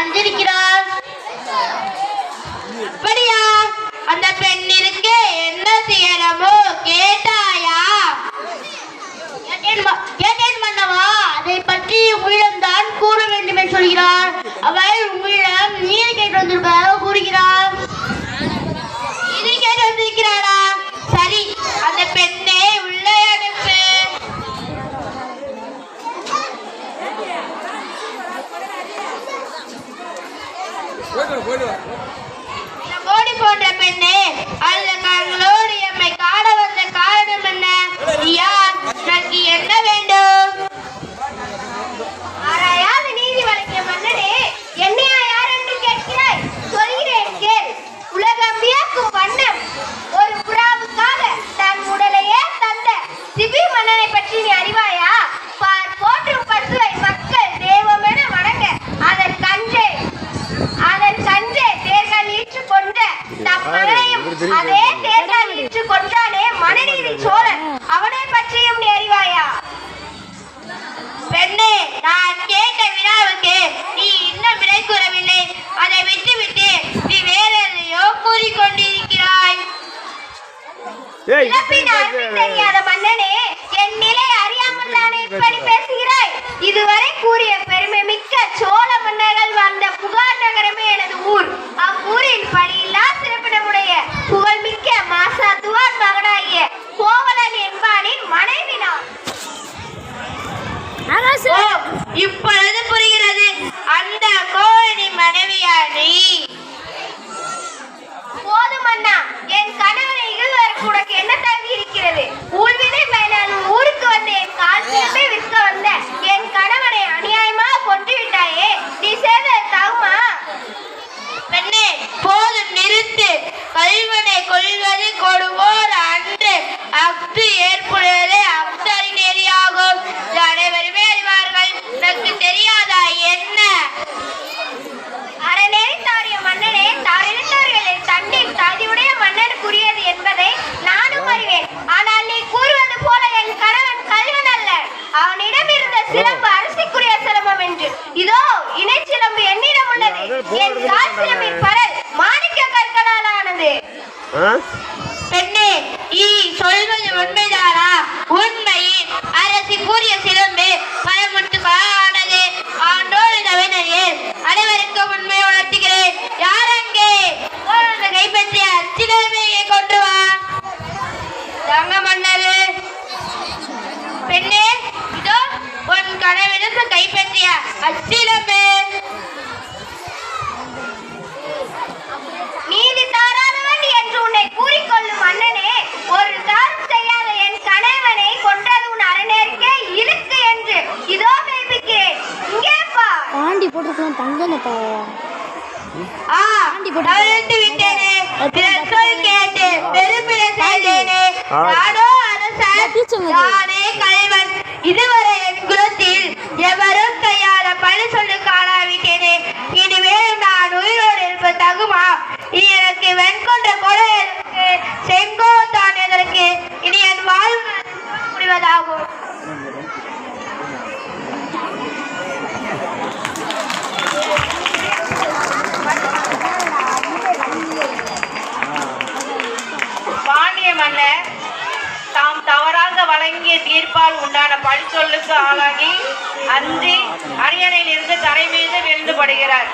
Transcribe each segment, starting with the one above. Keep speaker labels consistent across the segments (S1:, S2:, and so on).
S1: வந்திருக்கிறார். அப்படியா? அந்த பெண்ணிற்கு என்ன செய்யணுமோ கேட்டாயா? கேட்டேன் மன்னவா. அதை பற்றி உங்களிடம் தான் கூற வேண்டும் என்று சொல்கிறார். அவள் உங்களிடம் நீர் கேட்டு வந்திருப்பதாக கூறுகிறார். இது கேட்டு வந்திருக்கிறாளா? சரி, அந்த பெண்ணை உள்ளே அனுப்பு. கோடி போன்ற பெண்ணே, அந்த கண்களோடு எம்மை காண வந்த காரணம் என்ன? யார்? எனக்கு என்ன வேண்டும்?
S2: ஆராயாத நீதி வழங்கிய மன்னனே, என்னையா யார் என்று கேட்கிறாய்? சொல்கிறேன் கேள். உலகம் வியக்கும் வண்ணம் ஒரு புறாவுக்காக தன் உடலையே தந்த சிபி மன்னனை பற்றி நீ அறிவாயா? பார், போற்றும் பசுவை மக்கள் தெய்வம் என வணங்க அதன் கன்றே தேர்கள் ஈற்று கொண்ட தம் மகனையும் அதே தேர்கள் ஈற்று கொண்டானே மனுநீதி சோழன், அவனை பற்றியும் நீ அறிவாயா?
S1: பெண்ணே, நான் கேட்ட வினாவுக்கு நீ இன்னும் விடை கூறவில்லை. அதை விட்டுவிட்டு நீ வேற எதையோ கூறிக்கொண்டிருக்கிறாய்.
S2: தெரியாத மன்னனே, என் நிலை அறியாமல் தானே இப்படி பேசுகிறாய்? இதுவரை கூறிய பெருமை மிக்க சோழ மன்னர்கள் வாழ்ந்த புகார் நகரமே எனது ஊர். அவ்வூரில் பழியில்லா சிறப்பிடமுடைய புகழ்மிக்க மாசாத்துவான் மகனாகிய கோவலன் என்பானின் மனைவி நான்.
S1: இப்பொழுது புரிகிறது. அந்த கோவலனின் மனைவியா நீ?
S2: போதும் அண்ணா, என் கணவனை இழுவதற்கு உனக்கு என்ன தகுதி இருக்கிறது? ஊழ்வினை மேலால் ஊருக்கு வந்து என் கால் சிலம்பை விற்க வந்த என் கணவனை அநியாயமாக கொன்று விட்டாயே, நீ செய்தது தகுமா?
S1: பெண்ணே, போதும் நிறுத்து. கல்வனை கொள்வது கொடுவோர் அன்று அஃது ஏற்புடையது அஃதறி நெறியாகும். அனைவருமே அறிவார்கள். உனக்கு தெரியாதா என்ன?
S2: அறநெறி தாரிய மன்னனே, தாரிழந்தவர்களை தண்டின் தகுதியுடைய மன்னனுக்குரியது என்பதை நானும் அறிவேன். ஆனால் நீ கூறுவது போல என் கணவன் கல்வன் அல்ல. அவனிடம் இருந்த சிலம்பு அரசிக்குரிய சிலம்பம் என்று. இதோ இணை சிலம்பு என்னிடம் உள்ளது. என் கால் சிலம்பின் பரல் மாணிக்க கற்களால் ஆனது.
S1: பெண்ணே, நீ சொல்வது உண்மைதானா? உண்மையில் அரசி கூறிய சிலம்பு பலமுட்டுக்கானது. ஆண்டோடு நவீனே, அனைவருக்கும் உண்மை உணர்த்துகிறேன். யார் அங்கே? கைப்பற்றிய சிலம்பையை கொண்டு வா. தங்க மன்னரு. பெண்ணே, இதோ உன் கனவிலிருந்து கைப்பற்றிய அச்சிலம்பு.
S2: நீதி தாராதவன் என்று உன்னை கூறிக்கொள்ளும் மன்னனே, ஒரு தாரம் செய்யாத என் கணவனை கொன்றது உன் அறநேர்க்கே இழுக்கு என்று இதோ மெய்ப்பிக்கிறேன். இங்கே பார்.
S3: ஆண்டி போட்டுக்கலாம் தங்கனப்பா.
S1: தவிர்த்து விட்டேனே, சொல் கேட்டு பெருமிட செய்தேனே. நானோ அரசன், நானே கலைவன். இதுவரை என் குலத்தில் எவரும் கையாள பழி சொல்லு காணாவிட்டேனே. இனிமேலும் நான் உயிரோடு இருப்ப தகுமா? நீ எனக்கு வெண்கொண்ட கொலை எதற்கு? செங்கோத்தான் எதற்கு? இனி என் வாழ்வு முடிவதாகும்.
S4: பாண்டிய மன்னர் தாம் தவறாக வழங்கிய தீர்ப்பால் உண்டான பழிச்சொல்லுக்கு ஆளாகி அன்றி அரியணையில் இருந்து தரை மீது விழுந்து படுகிறார்.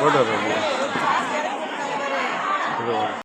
S5: போட்டு